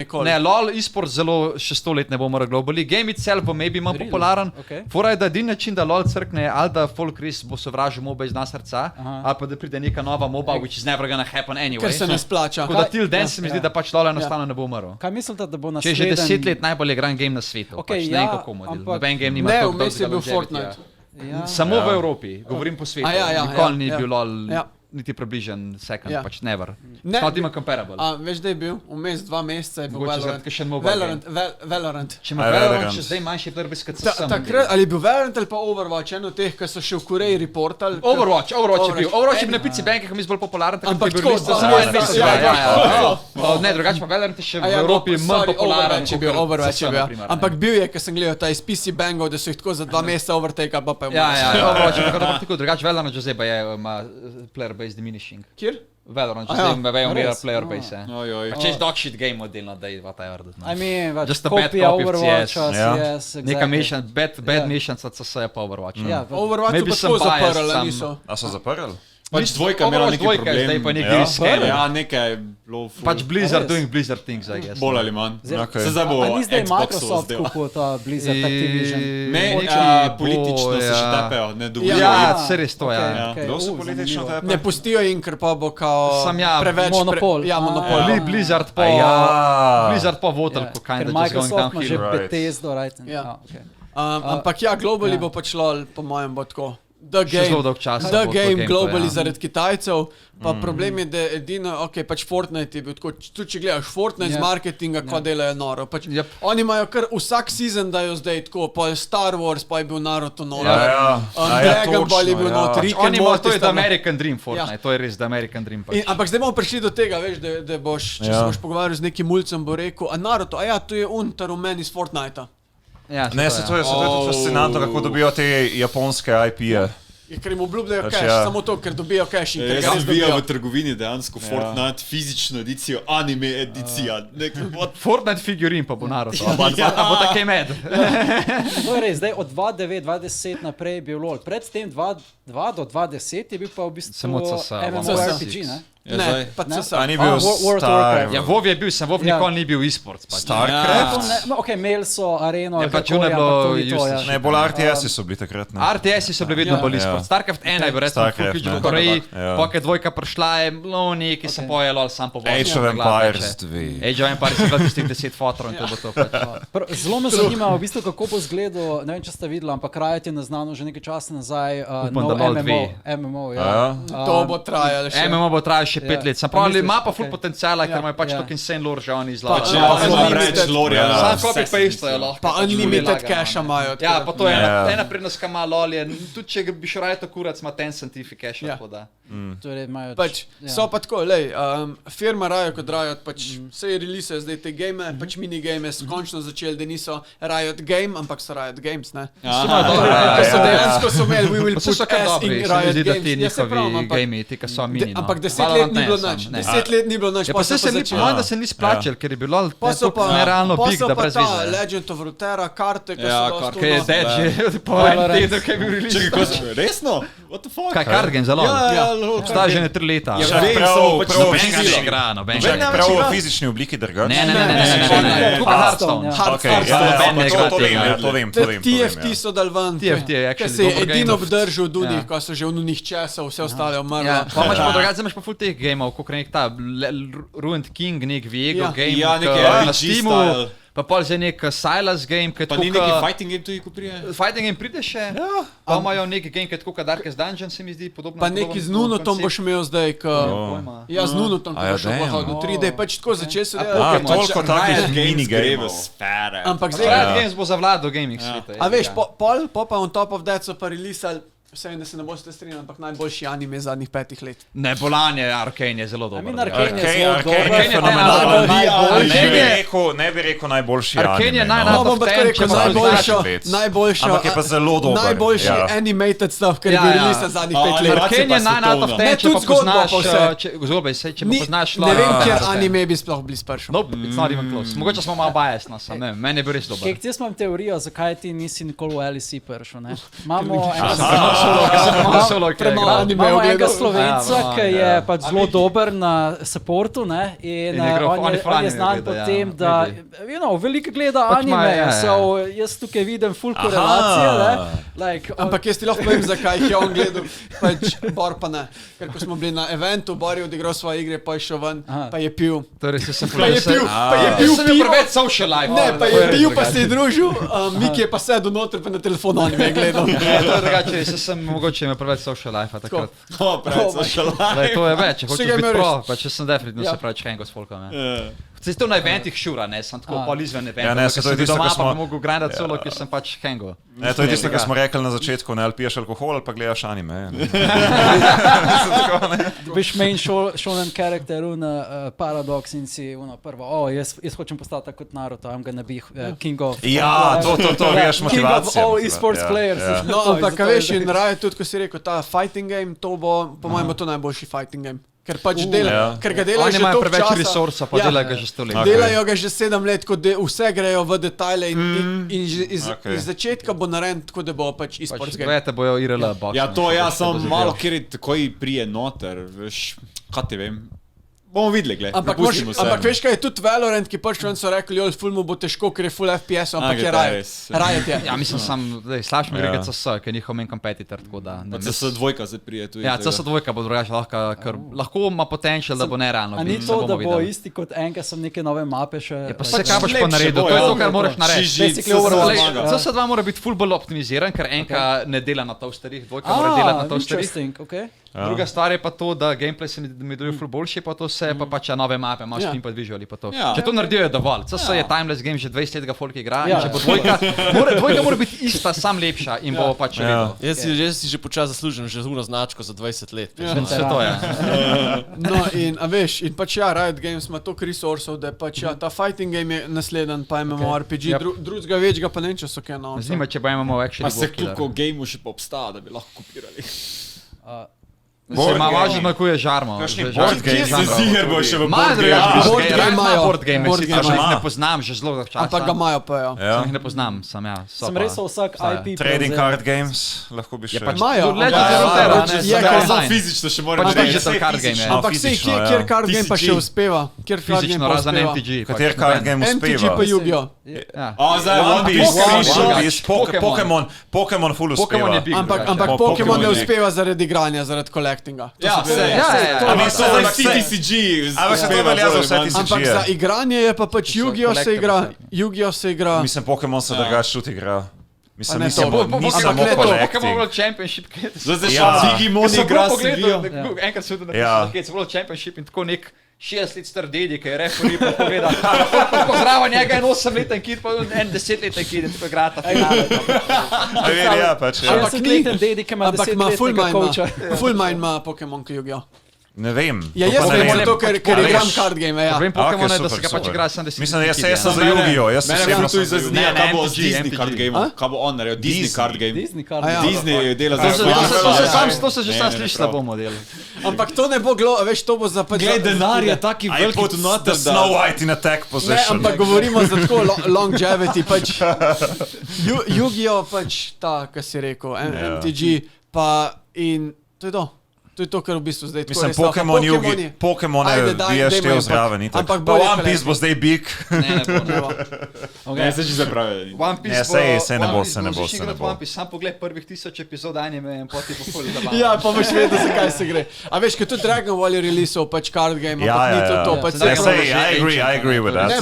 nikoli. Ne, LOL e-sport zelo še 100 let ne bo umrl globally. Game itself bo maybe manj popularen. Fora je, da edini način, da LOL crkne, ali da folk res bo sovražil MOBA iz dna srca, ali pa da pride neka nova MOBA, which is never gonna happen anyway. Ker se ne splača. Tako da till danes se mi zdi, da pač LOL enostavno ne bo umrl. Kaj mislite, da bo Če naslednji... je že 10 let najbolj igran game na svetu, pač ne vem kako model. Noben game nima Ne, toliko vmes je bil longevity, Fortnite. Samo v Evropi, govorim po svetu. Nikoli ni bil LOL niti približen second, pač never. It's not even comparable. Veš, da je bil vmes 2 meseca, je bil Valorant. Valorant. Če ima Valorant še zdaj manjši player base, kot sem. Takrat, ali je bil Valorant ali pa Overwatch, eno teh, ki so še v Koreji reportali. Overwatch je bil. Overwatch je bil na pici bankih, mislim, bolj popularen. Ampak tako, ne, drugače pa Valorant je še v Evropi manj popularen. Overwatch je bil. Ampak bil je, ker sem gledal ta iz PC Bangov, da so jih tako za 2 meseca overtake, pa je Overwatch je tako, drugače Valorant že zdaj pa je player base diminishing. Kjer? Valorant, že zdaj ima umira player base. Če je dog shit game modelno, da je whatever. I mean, just a bad copy of CS. Neka mission, bad missions od CS pa Overwatch. Overwatch pa tako zaprli, niso. A so zaprli? Pač dvojka imela neki problem. Zdaj pa neki scam. Ja, nekaj je bilo full. Pač Blizzard doing Blizzard things, I guess. Bolj ali manj. Se zdaj bo ni zdaj Microsoft kupil ta Blizzard Activision? Ne, politično se še tepejo, ne dovoljijo. Ja, se res to, ja. Kdo se politično tepe? Ne pustijo in ker pa bo kao preveč monopol. Ja, monopol. Blizzard pa votel, ko kind of just going downhill. Microsoft ima že Bethesda, right? Ampak ja, globally bo pač LOL, po mojem, bo tako. The game globally zaradi Kitajcev, pa problem je, da edino, pač Fortnite je bil tako, tudi če gledaš Fortnite z marketinga, ko delajo noro, pač oni imajo kar vsak season dajo zdaj tako, pa je Star Wars, pa je bil Naruto noro, Dragon Ball je bil not, Rick and Morty. To je the American Dream Fortnite, to je res the American Dream. Ampak zdaj bomo prišli do tega, veš, da boš, če se boš pogovarjal z nekim mulcem, bo rekel, a Naruto, to je ta rumen iz Fortnite'a. Ne, se to je tudi fascinantno, kako dobijo te japonske IP-je. Ker jim obljubljajo cash, samo to, ker dobijo cash in ker ga ne dobijo. V trgovini dejansko Fortnite, fizično edicijo, anime edicija. Fortnite figurin pa bo Naruto, a bo takej med. To je res, zdaj od 2009-2010 naprej je bil LOL. Predtem 2 do 2010 je bil pa v bistvu MMORPG, ne? Ne, pa CS. A ni bil Star... Ja, WoW je bil, sem WoW nikoli ni bil e-sports. Starcraft? Ok, imeli so Areno, Ne, bolj RTS-i so bili takrat. RTS-i so bili vedno bolj e-sports. Starcraft 1 je bil res v Koreji, poker dvojka prišla je neki se poje LOL sam po Age of Empires 2. Age of Empires je bilo tistih 10 fotorov in to bo to pač. Zelo me zanima, v bistvu kako bo izgledal, ne vem, če ste videli, ampak Riot je naznanil že nekaj časa nazaj MMO. To bo trajalo še. MMO bo trajalo še 5 let. Sam pravili, ima pa full potencijala, ker imajo pač tako insane lore že oni izlagali. Sam copy paste je lahko. Pa unlimited cache imajo. Ja, pa to je ena prednost, ki ima LOL je, tudi če bi šel Riot kurac, ima Tencent cache, tako da. Pač, so pa tako, lej, firma Riot kot Riot, pač se je releasejo zdaj te game, pač minigame so končno začeli, da niso Riot Game, ampak so Riot Games, ne? Ko so dejansko so imeli, we will put S in Riot Games. Ja, se pravi, ampak ampak 10 let ni bilo nič. 10 let ni bilo nič, pa se ni pomoj, da se ni splačal, ker je bilo nerealno big, da brez veze. Pa so pa Legend of Runeterra, karte, ki so dosti. Kaj je dead že, po en teden, kaj je bil release. Resno? What the fuck? Kaj, card game za LOL? Obstaja že ne 3 leta. Prav v fizični obliki drgač? Ne. Kupa Hearthstone. To vem. TFT so dal ven. TFT je actually se je edino obdržal od unih, ko so že od unih časov, vse ostale umrlo. Pa imaš pa drugače, imaš pa full teh gameov, koliko nek ta Ruined King, nek Viego game na Steamu. Pa pol že nek Silas game, ki je tako... Pa ni neki fighting game tudi, ko prije? Fighting game pride še, pa imajo neki game, ki je tako Darkest Dungeon, se mi zdi podobno. Pa neki z Nunotom boš imel zdaj, ja, z Nunotom to boš oblahodil 3D, pač tako začel se delati. Toliko takih minigameov. Ampak zdaj... Riot Games bo zavladal gaming sveta. A veš, pol pa on top of that so pa releasali, vsem, da se ne boste strinjali, ampak najboljši anime zadnjih 5 let. Ne, Bolanje, Arkane je zelo dobro. Arkane je zelo dobro. Ne bi rekel najboljši anime. Arkane je najboljša. Ampak je pa zelo dober. Najboljši animated stuff, kar je bil release zadnjih 5 let. Arkane je najboljši, če pa poznaš zgodbe, če pa poznaš LOL. Ne vem, kjer anime bi sploh bili spršel. Nope, it's not even close. Mogoče smo malo biased, ne vem, meni je bil res dober. Jaz imam teorijo, zakaj ti nisi nikoli v LEC pršel, ne? Imamo Imamo enega Slovenca, ki je pač zelo dober na supportu, ne, in on je znan po tem, da veliko gleda anime, jaz tukaj vidim full korelacije, ne. Ampak jaz ti lahko povem, zakaj je on gledal, pač Bor pa ne. Ker ko smo bili na eventu, Bor je odigral svoje igre, pa je šel ven, pa je pil. Torej se sem Pa je pil pivo. preveč social life. Ne, pa je pil, pa se je družil, Miki je pa sedel noter, pa na telefonu anime gledal. Drugače, sem mogoče imel preveč social life takrat. Preveč social life. To je več, če hočeš biti pro, pa če sem definitivno se pravi hengo s folkom. Se to na eventih šura, ne, sem tako pol izven eventov. Ja, ne, ker to je sem tisto, doma, ko smo- pa mogel grindati solo, ker sem pač hengo. Ne, to je tisto, kar smo rekli na začetku, ne, ali piješ alkohol, ali pa gledaš anime. Veš, main shonen karakter, Paradox in si prvo, jaz hočem postati tako kot Naruto, I'm gonna be king of... Ja, to veš motivacija. King of all e-sports players. No, ampak veš, in raje tudi, ko si rekel, ta fighting game, to bo, po mojem, to najboljši fighting game. Ker pač ker ga delajo Oni že imajo toliko preveč časa. resursa, pa delajo ga že 100 let. Delajo ga že 7 let, ko vse grejo v detajle in že iz začetka bo narejen, tako da bo pač e-sports game. Vete, bojo IRL box. Ja, to sem malo, kjer je takoj prije noter, veš, kaj ti vem. Bomo videli, gled. Ampak veš kaj je tudi Valorant, ki pač so rekli, joj, ful mu bo težko, ker je full FPS, ampak je Riot je. Ja, mislim, slaš mi rekel CS, ker je njihov main competitor, tako da... CS2 se prije tudi. Ja, CS2 bo drugače lahko ima potencial, da bo nerealno. A ni to, da bo isti kot enka, sem neke nove mape še... Ja, pa vse kaj boš pa naredil, to je to, kar moraš narediti. CS2 mora biti ful bolj optimiziran, ker enka ne dela na toasterih, dvojka mora delati na toasterih. Druga stvar je pa to, da gameplay se mi deluje ful boljši, pa to se pa pač nove mape, imaš team visuali pa to. Če to naredijo je dovolj. CS je timeless game, že 20 let ga folk igra in če bo dvojka mora biti ista, sam lepša in bo pač redno. Jaz si že počas zaslužim že uro značko za 20 let. Vse to je. No in, a veš, in pač Riot Games ima toliko resursov, da pač ta fighting game je nasleden, pa imamo RPG, drugega večga pa ne vem, če so kaj novega. Zanima, če pa imamo action. Pa se koliko gameu še pa obstaja, da bi lahko kopirali. Se ima važno, kako je žarmo. Board game. Se ziher bo še v Board game, ne poznam že zelo dolgo časa. Ampak ga imajo pa, ja. Jih ne poznam, sem ja. Sem res vsak IP Trading card games, lahko bi še... Imajo. Za fizično še moram digital card game. Ampak sej, kjer card game pa še uspeva? Fizično, razen MTG. Kater card game uspeva? MTG pa Yu-Gi-Oh! One Piece, Pokémon full uspeva. Ampak Pokémon ne uspeva zaradi igranja, zaradi kolektinga. Ja, ampak so za TCG. Ampak se to velja za vse TCG. Ampak za igranje je pa pač Yu-Gi-Oh! se igra. Mislim, Pokémon se drugače tudi igra. Mislim, ni samo kolekting. Pokémon Championship. Zdaj še Digimon igra se vijo. Enkrat se vidi na Pokémon Championship in tako nek 6 let star dedi, ki je referee pa poveda, pozdrava njega en 8-leten kid, pa en 10-leten kid in tako igrata finale. Ja, pač. Ampak dedi, ki ima 10-letnega coacha. Full mind ima Pokémon ki Yu-Gi-Oh! Ne vem. Ja, jaz vem zato, ker igram card game, ja. Vem Pokémon je, da se ga pač igra 70. Mislim, jaz sem za Yu-Gi-Oh! Mene je tu izaznijo, kaj bo z Disney card game, kaj bo on naredil, Disney card game. Disney dela za To se že sam sliši, da bomo delali. Ampak to ne bo veš, to bo za pač... Glej, denar je taki veliki tu noter, da... Snow White in attack position. Ne, ampak govorimo za tako longevity, pač... Yu-Gi-Oh! Pač ta, kaj si rekel, MTG, pa in to je to. To je to, kar v bistvu zdaj tako mislim, Pokémon je štel zraven. Ampak One Piece bo zdaj big. Ne bo. Ne, se že zapravi. One Piece se ne bo. Sam pogled prvih 1000 epizod anime in poti po ful zabavno. Ja, pa boš vedel, zakaj se gre. A veš, ker tudi Dragon Ball je releasal pač card game, ampak ni to pač. I agree with that. Ne,